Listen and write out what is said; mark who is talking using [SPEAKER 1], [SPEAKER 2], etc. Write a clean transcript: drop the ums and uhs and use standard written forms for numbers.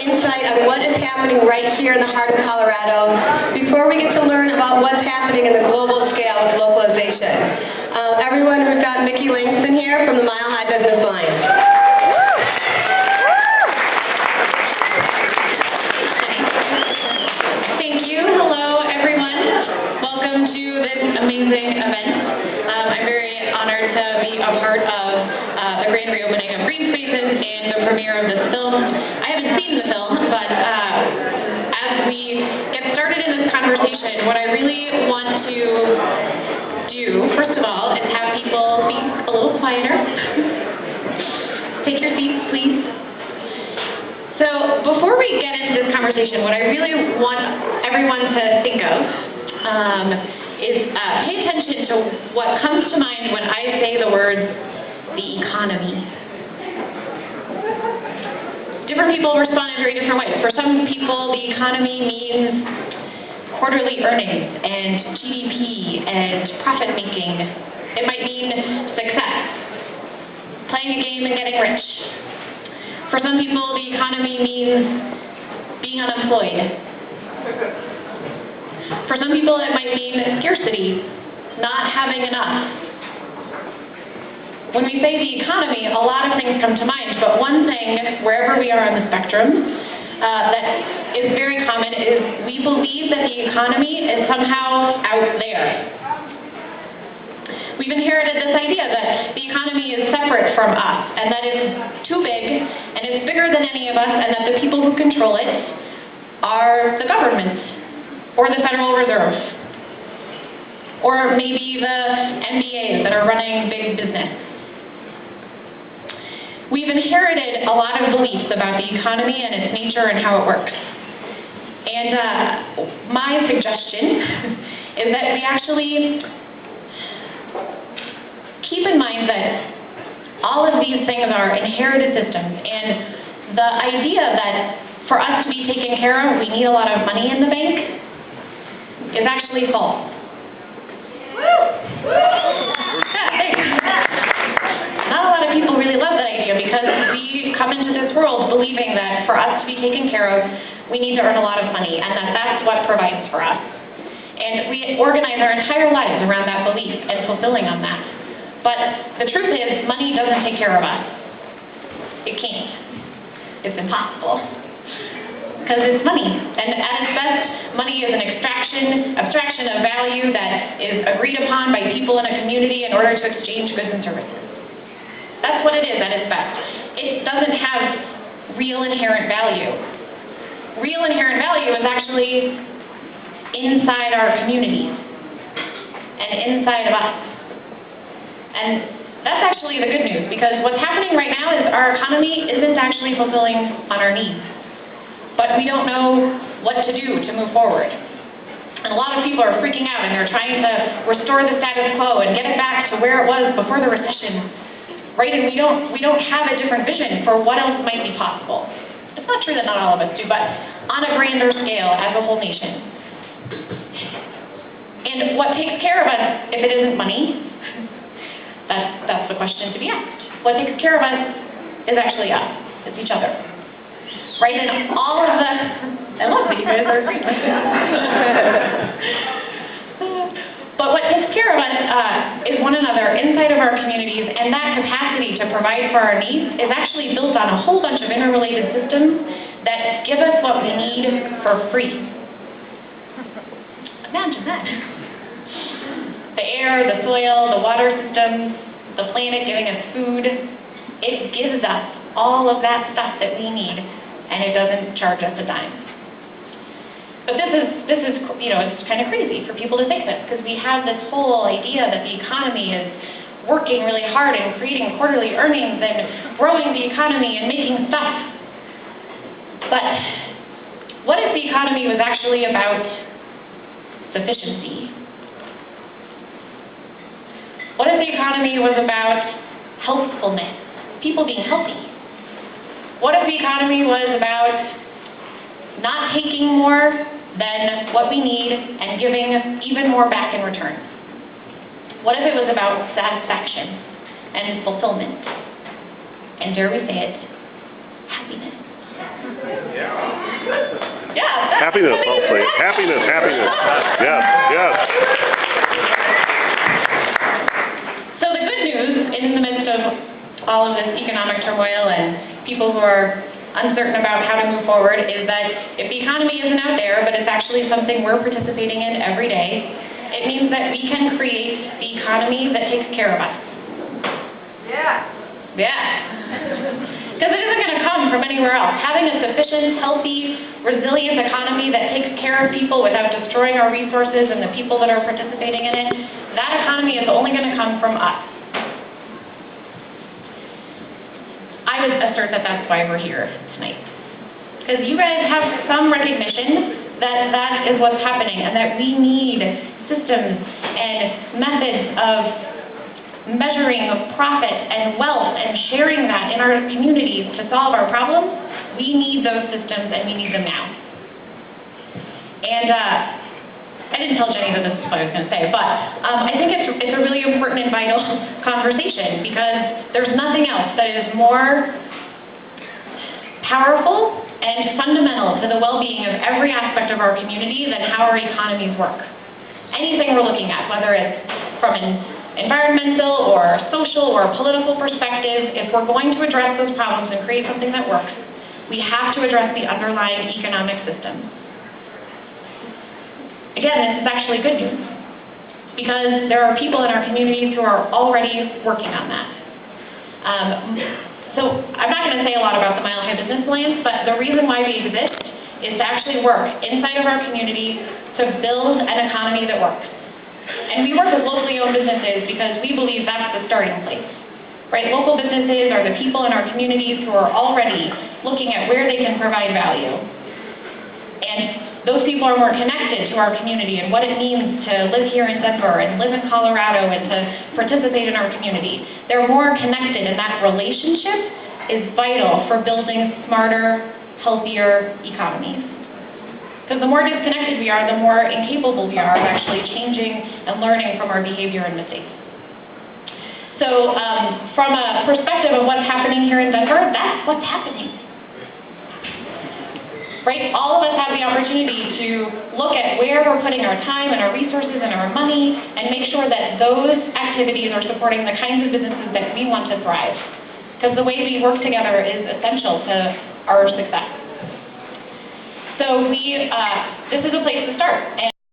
[SPEAKER 1] insight on what is happening right here in the heart of Colorado before we get to learn about what's happening in the global scale with localization. Everyone, we've got Mickki here from the Mile High Business Alliance. Thank you. Hello, everyone. Welcome to this amazing event. I'm very honored to be a part of the grand reopening of GreenSpaces and the premiere of this film. I haven't seen the film, but as we get started in this conversation, what I really want to do, first of all, is have people be a little quieter. Take your seats, please. So before we get into this conversation, what I really want everyone to think of is pay attention to what comes to mind when I say the word the economy. Different people respond in very different ways. For some people, the economy means quarterly earnings and GDP and profit making. It might mean success, playing a game and getting rich. For some people, the economy means being unemployed. For some people, it might mean scarcity, not having enough. When we say the economy, a lot of things come to mind, but one thing, wherever we are on the spectrum, that is very common is we believe that the economy is somehow out there. We've inherited this idea that the economy is separate from us, and that it's too big, and it's bigger than any of us, and that the people who control it are the government, or the Federal Reserve, or maybe the MBAs that are running big business. We've inherited a lot of beliefs about the economy and its nature and how it works. And my suggestion is that we actually keep in mind that all of these things are inherited systems, and the idea that for us to be taken care of, we need a lot of money in the bank is actually false. Yeah, thanks. Not a lot of people really love that idea because we come into this world believing that for us to be taken care of, we need to earn a lot of money, and that that's what provides for us. And we organize our entire lives around that belief and fulfilling on that. But the truth is, money doesn't take care of us. It can't. It's impossible. Because it's money. And at its best, money is an abstraction of value that is agreed upon by people in a community in order to exchange goods and services. That's what it is at its best. It doesn't have real inherent value. Real inherent value is actually inside our communities and inside of us. And that's actually the good news, because what's happening right now is our economy isn't actually fulfilling on our needs. But we don't know what to do to move forward. And a lot of people are freaking out, and they're trying to restore the status quo and get it back to where it was before the recession. Right? And we don't have a different vision for what else might be possible. It's not true that not all of us do, but on a grander scale as a whole nation. And what takes care of us if it isn't money? That's the question to be asked. What takes care of us is actually us. It's each other. Right? And all of the... I love that you guys are agreeing with me. But what takes care of us is one another inside of our communities, and that capacity to provide for our needs is actually built on a whole bunch of interrelated systems that give us what we need for free. Imagine that. The air, the soil, the water systems, the planet giving us food, it gives us all of that stuff that we need, and it doesn't charge us a dime. But this is, it's kind of crazy for people to think this, because we have this whole idea that the economy is working really hard and creating quarterly earnings and growing the economy and making stuff. But what if the economy was actually about sufficiency? What if the economy was about healthfulness, people being healthy? What if the economy was about not taking more than what we need and giving even more back in return? What if it was about satisfaction and fulfillment? And dare we say it, happiness? Yeah.
[SPEAKER 2] Happiness, I'll say. Happiness, happiness. Yes, yes.
[SPEAKER 1] So the good news in the midst of all of this economic turmoil and people who are uncertain about how to move forward is that if the economy isn't out there, but it's actually something we're participating in every day, it means that we can create the economy that takes care of us.
[SPEAKER 3] Yeah.
[SPEAKER 1] Yeah. Because it isn't going to come from anywhere else. Having a sufficient, healthy, resilient economy that takes care of people without destroying our resources and the people that are participating in it, that economy is only going to come from us. I would assert that that's why we're here tonight. Because you guys have some recognition that that is what's happening and that we need systems and methods of measuring of profit and wealth and sharing that in our communities to solve our problems. We need those systems and we need them now. And I didn't tell Jenny that this is what I was going to say, but I think it's a really important and vital conversation because there's nothing else that is more powerful and fundamental to the well-being of every aspect of our community than how our economies work. Anything we're looking at, whether it's from an environmental or social or political perspective, if we're going to address those problems and create something that works, we have to address the underlying economic system. Again, this is actually good news, because there are people in our communities who are already working on that. So I'm not going to say a lot about the Mile High Business Alliance, but the reason why we exist is to actually work inside of our community to build an economy that works. And we work with locally owned businesses because we believe that's the starting place. Right? Local businesses are the people in our communities who are already looking at where they can provide value. And those people are more connected to our community and what it means to live here in Denver and live in Colorado and to participate in our community. They're more connected, and that relationship is vital for building smarter, healthier economies. Because the more disconnected we are, the more incapable we are of actually changing and learning from our behavior and mistakes. So from a perspective of what's happening here in Denver, that's what's happening. Right? All of us have the opportunity to look at where we're putting our time and our resources and our money and make sure that those activities are supporting the kinds of businesses that we want to thrive. Because the way we work together is essential to our success. So this is a place to start.